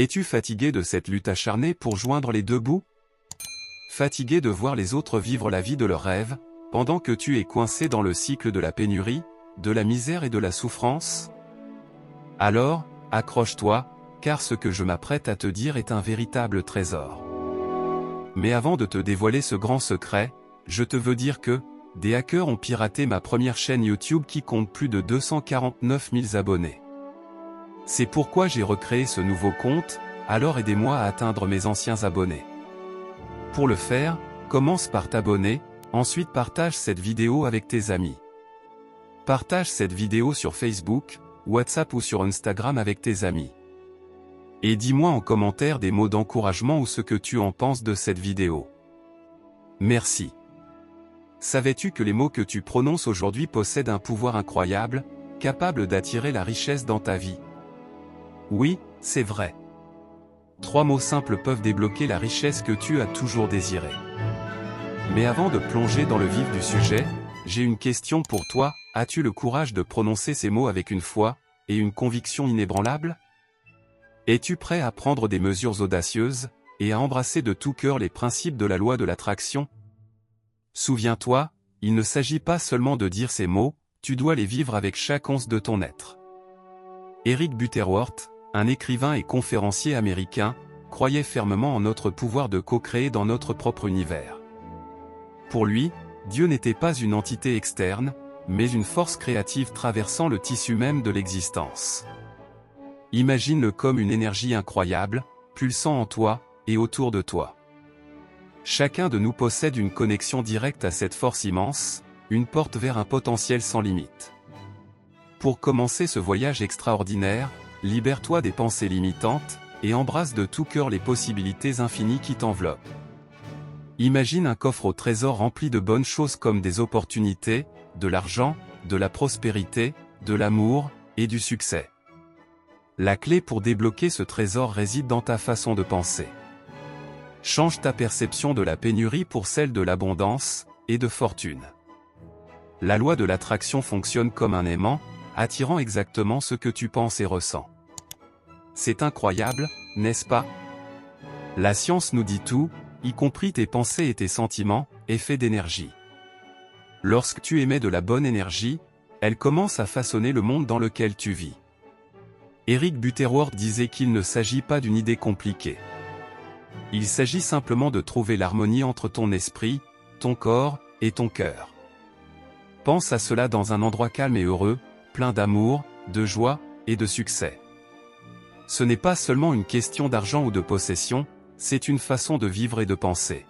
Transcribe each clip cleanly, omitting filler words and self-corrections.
Es-tu fatigué de cette lutte acharnée pour joindre les deux bouts? Fatigué de voir les autres vivre la vie de leurs rêves, pendant que tu es coincé dans le cycle de la pénurie, de la misère et de la souffrance? Alors, accroche-toi, car ce que je m'apprête à te dire est un véritable trésor. Mais avant de te dévoiler ce grand secret, je te veux dire que, des hackers ont piraté ma première chaîne YouTube qui compte plus de 249 000 abonnés. C'est pourquoi j'ai recréé ce nouveau compte, alors aidez-moi à atteindre mes anciens abonnés. Pour le faire, commence par t'abonner, ensuite partage cette vidéo avec tes amis. Partage cette vidéo sur Facebook, WhatsApp ou sur Instagram avec tes amis. Et dis-moi en commentaire des mots d'encouragement ou ce que tu en penses de cette vidéo. Merci. Savais-tu que les mots que tu prononces aujourd'hui possèdent un pouvoir incroyable, capable d'attirer la richesse dans ta vie? Oui, c'est vrai. 3 mots simples peuvent débloquer la richesse que tu as toujours désirée. Mais avant de plonger dans le vif du sujet, j'ai une question pour toi. As-tu le courage de prononcer ces mots avec une foi et une conviction inébranlable? Es-tu prêt à prendre des mesures audacieuses et à embrasser de tout cœur les principes de la loi de l'attraction? Souviens-toi, il ne s'agit pas seulement de dire ces mots, tu dois les vivre avec chaque once de ton être. Eric Butterworth, un écrivain et conférencier américain, croyait fermement en notre pouvoir de co-créer dans notre propre univers. Pour lui, Dieu n'était pas une entité externe, mais une force créative traversant le tissu même de l'existence. Imagine-le comme une énergie incroyable, pulsant en toi et autour de toi. Chacun de nous possède une connexion directe à cette force immense, une porte vers un potentiel sans limite. Pour commencer ce voyage extraordinaire, libère-toi des pensées limitantes, et embrasse de tout cœur les possibilités infinies qui t'enveloppent. Imagine un coffre au trésor rempli de bonnes choses comme des opportunités, de l'argent, de la prospérité, de l'amour, et du succès. La clé pour débloquer ce trésor réside dans ta façon de penser. Change ta perception de la pénurie pour celle de l'abondance, et de fortune. La loi de l'attraction fonctionne comme un aimant, attirant exactement ce que tu penses et ressens. C'est incroyable, n'est-ce pas? La science nous dit tout, y compris tes pensées et tes sentiments, effets d'énergie. Lorsque tu émets de la bonne énergie, elle commence à façonner le monde dans lequel tu vis. Eric Butterworth disait qu'il ne s'agit pas d'une idée compliquée. Il s'agit simplement de trouver l'harmonie entre ton esprit, ton corps, et ton cœur. Pense à cela dans un endroit calme et heureux, plein d'amour, de joie, et de succès. Ce n'est pas seulement une question d'argent ou de possession, c'est une façon de vivre et de penser.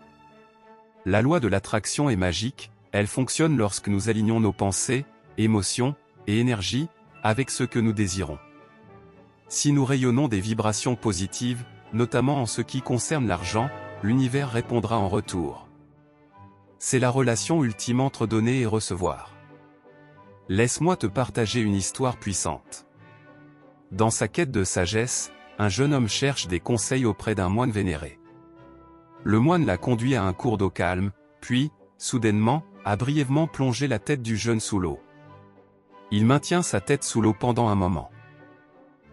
La loi de l'attraction est magique, elle fonctionne lorsque nous alignons nos pensées, émotions, et énergie, avec ce que nous désirons. Si nous rayonnons des vibrations positives, notamment en ce qui concerne l'argent, l'univers répondra en retour. C'est la relation ultime entre donner et recevoir. Laisse-moi te partager une histoire puissante. Dans sa quête de sagesse, un jeune homme cherche des conseils auprès d'un moine vénéré. Le moine l'a conduit à un cours d'eau calme, puis, soudainement, a brièvement plongé la tête du jeune sous l'eau. Il maintient sa tête sous l'eau pendant un moment.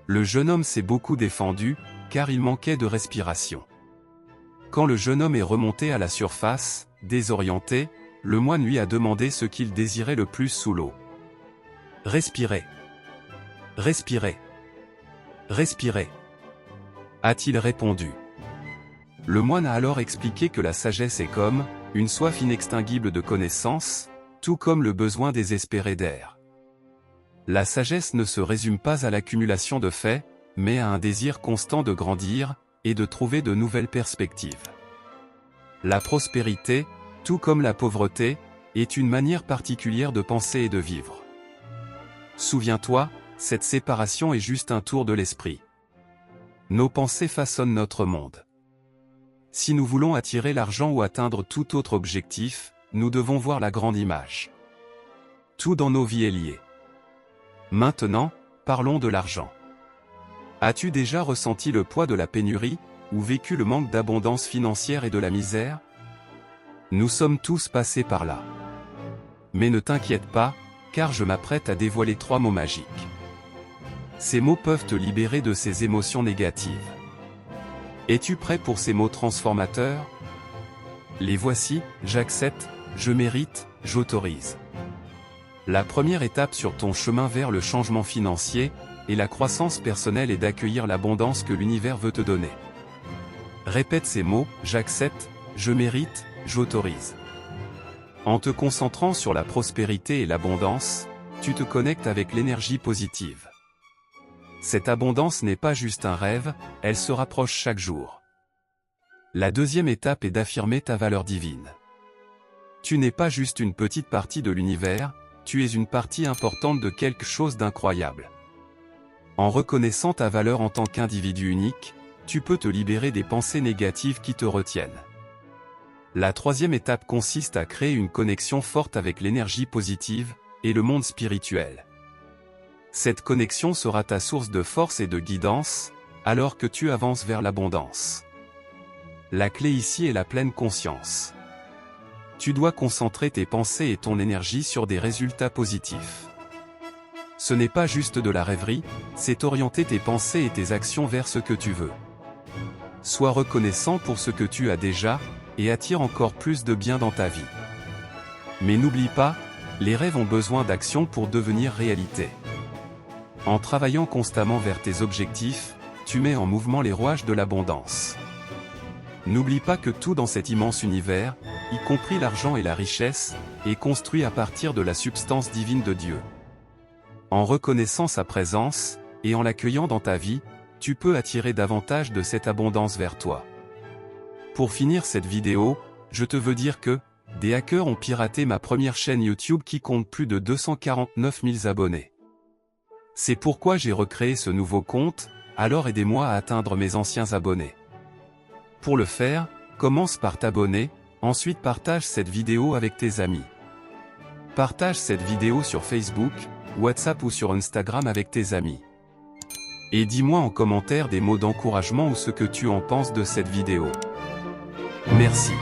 Le jeune homme s'est beaucoup défendu, car il manquait de respiration. Quand le jeune homme est remonté à la surface, désorienté, le moine lui a demandé ce qu'il désirait le plus sous l'eau. Respirer. Respirer. Respirer. A-t-il répondu. Le moine a alors expliqué que la sagesse est comme une soif inextinguible de connaissances, tout comme le besoin désespéré d'air. La sagesse ne se résume pas à l'accumulation de faits, mais à un désir constant de grandir, et de trouver de nouvelles perspectives. La prospérité, tout comme la pauvreté, est une manière particulière de penser et de vivre. Souviens-toi, cette séparation est juste un tour de l'esprit. Nos pensées façonnent notre monde. Si nous voulons attirer l'argent ou atteindre tout autre objectif, nous devons voir la grande image. Tout dans nos vies est lié. Maintenant, parlons de l'argent. As-tu déjà ressenti le poids de la pénurie, ou vécu le manque d'abondance financière et de la misère? Nous sommes tous passés par là. Mais ne t'inquiète pas, car je m'apprête à dévoiler 3 mots magiques. Ces mots peuvent te libérer de ces émotions négatives. Es-tu prêt pour ces mots transformateurs? Les voici: j'accepte, je mérite, j'autorise. La première étape sur ton chemin vers le changement financier et la croissance personnelle est d'accueillir l'abondance que l'univers veut te donner. Répète ces mots: j'accepte, je mérite, j'autorise. En te concentrant sur la prospérité et l'abondance, tu te connectes avec l'énergie positive. Cette abondance n'est pas juste un rêve, elle se rapproche chaque jour. La deuxième étape est d'affirmer ta valeur divine. Tu n'es pas juste une petite partie de l'univers, tu es une partie importante de quelque chose d'incroyable. En reconnaissant ta valeur en tant qu'individu unique, tu peux te libérer des pensées négatives qui te retiennent. La troisième étape consiste à créer une connexion forte avec l'énergie positive et le monde spirituel. Cette connexion sera ta source de force et de guidance, alors que tu avances vers l'abondance. La clé ici est la pleine conscience. Tu dois concentrer tes pensées et ton énergie sur des résultats positifs. Ce n'est pas juste de la rêverie, c'est orienter tes pensées et tes actions vers ce que tu veux. Sois reconnaissant pour ce que tu as déjà, et attire encore plus de bien dans ta vie. Mais n'oublie pas, les rêves ont besoin d'action pour devenir réalité. En travaillant constamment vers tes objectifs, tu mets en mouvement les rouages de l'abondance. N'oublie pas que tout dans cet immense univers, y compris l'argent et la richesse, est construit à partir de la substance divine de Dieu. En reconnaissant sa présence, et en l'accueillant dans ta vie, tu peux attirer davantage de cette abondance vers toi. Pour finir cette vidéo, je te veux dire que, des hackers ont piraté ma première chaîne YouTube qui compte plus de 249 000 abonnés. C'est pourquoi j'ai recréé ce nouveau compte, alors aidez-moi à atteindre mes anciens abonnés. Pour le faire, commence par t'abonner, ensuite partage cette vidéo avec tes amis. Partage cette vidéo sur Facebook, WhatsApp ou sur Instagram avec tes amis. Et dis-moi en commentaire des mots d'encouragement ou ce que tu en penses de cette vidéo. Merci.